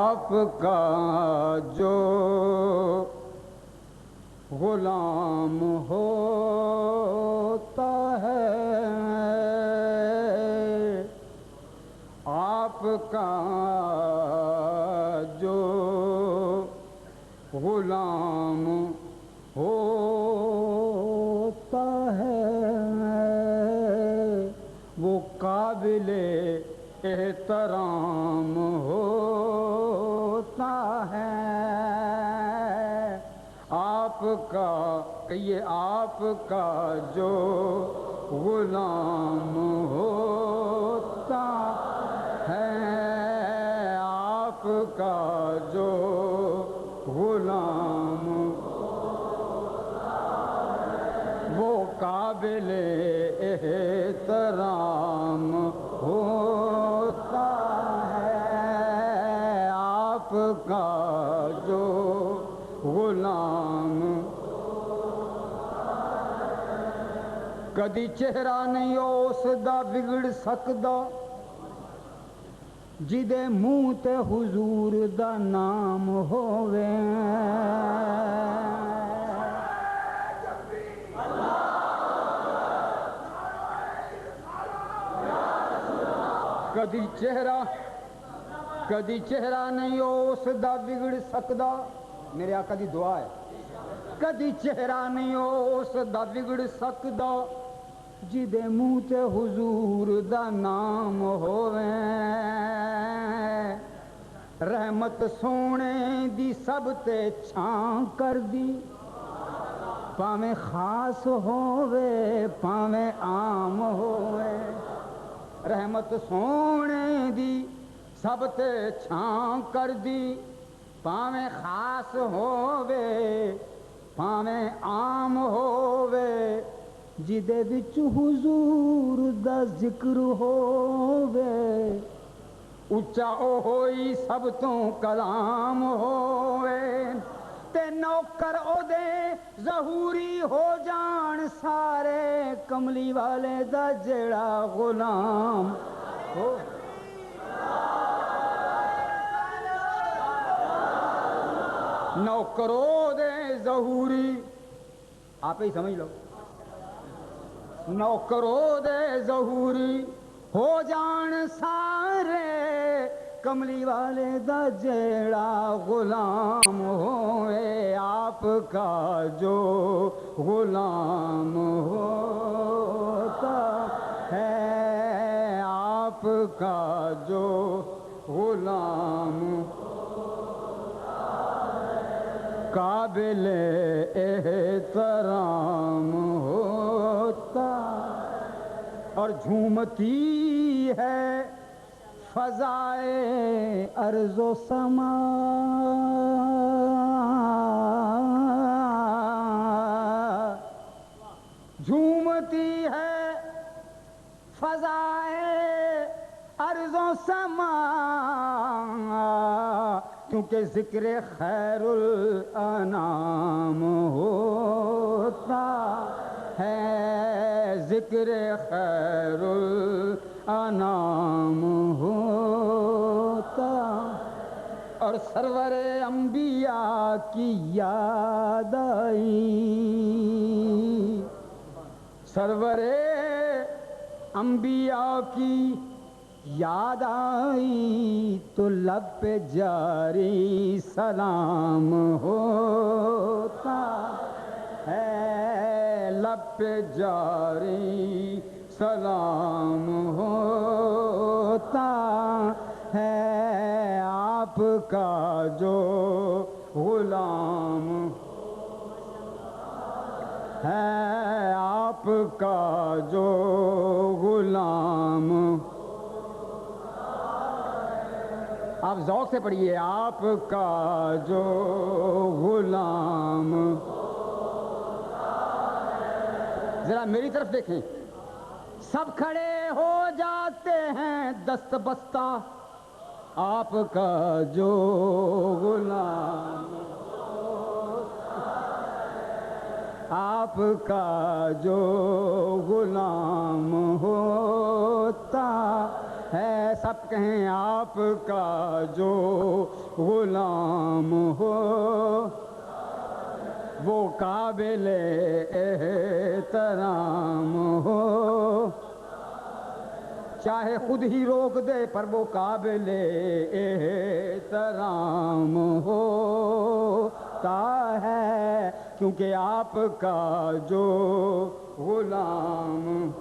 آپ کا جو غلام ہوتا ہے آپ کا جو غلام ہوتا ہے وہ قابل احترام ہوتا ہے آپ کا یہ آپ کا جو غلام ہوتا ہے آپ کا جو غلام وہ قابل احترام ہوتا ہے آپ کا جو غلام کدی چہرہ نہیں اس دا بگڑ سکدا جدے منہ تے حضور دا نام ہووے کدی چہرہ نہیں اس دا بگڑ سکدا میرے آقا دی دعا ہے کدی چہرہ نہیں اس دا بگڑ سکدا جدے منہ تے حضور دا نام ہووے رحمت سونے دی سب تے چھاں کر دی پاویں خاص ہووے پاویں عام ہووے رحمت سونے دی سب تے چھاں کر دی پاویں خاص ہووے پاویں عام ہووے جدے وچ حضور دا ذکر ہووے اچا او ہوئی سب تو کلام ہووے تے نوکر او دے ظہوری ہو جان سارے کملی والے دا جڑا غلام ہو نوکرو دے ظہوری آپ ہی سمجھ لو نوکرو دے ظہوری ہو جان سارے کملی والے دا جیڑا غلام ہوئے آپ کا جو غلام ہوتا ہے آپ کا جو غلام قابل احترام ہوتا اور جھومتی ہے فضائے ارض و سما جھومتی ہے فضائے ارض و سما کیونکہ ذکر خیر الانام ہوتا ہے ذکر خیر الانام ہوتا اور سرور انبیاء کی یاد آئی سرور انبیاء کی یاد آئی تو لب پہ جاری سلام ہوتا ہے لب پہ جاری سلام ہوتا ہے آپ کا جو غلام ہے آپ کا جو غلام آپ ذوق سے پڑھیے آپ کا جو غلام ذرا میری طرف دیکھیں سب کھڑے ہو جاتے ہیں دست بستہ آپ کا جو غلام آپ کا جو غلام ہوتا ہے سب کہیں آپ کا جو غلام ہو وہ قابل احترام ہو چاہے خود ہی روک دے پر وہ قابل احترام ہوتا ہے کیونکہ آپ کا جو غلام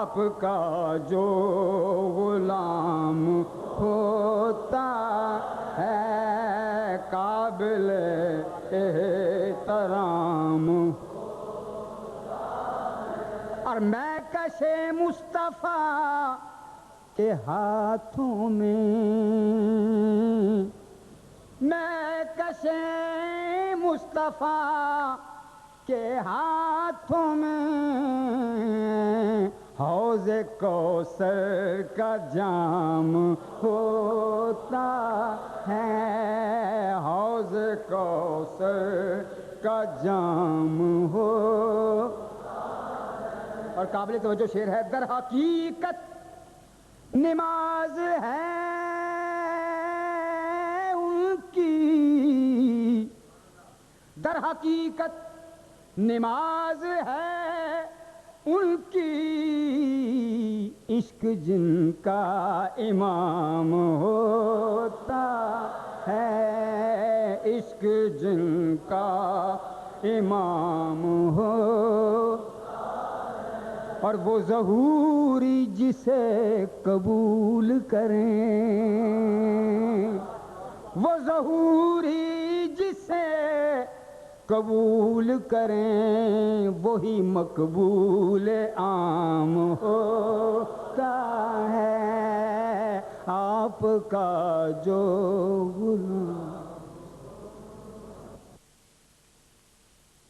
آپ کا جو غلام ہوتا ہے قابل احترام اور میں کشے مصطفیٰ کے ہاتھوں میں میں کشے مصطفیٰ کے ہاتھوں میں حوض کوثر کا جام ہوتا ہے حوض کوثر کا جام ہو اور قابل توجہ شعر ہے در حقیقت نماز ہے ان کی در حقیقت نماز ہے ان کی عشق جن کا امام ہوتا ہے عشق جن کا امام ہو اور وہ ظہوری جسے قبول کریں وہ ظہوری جسے قبول کریں وہی مقبول عام ہوتا ہے آپ کا جو غلام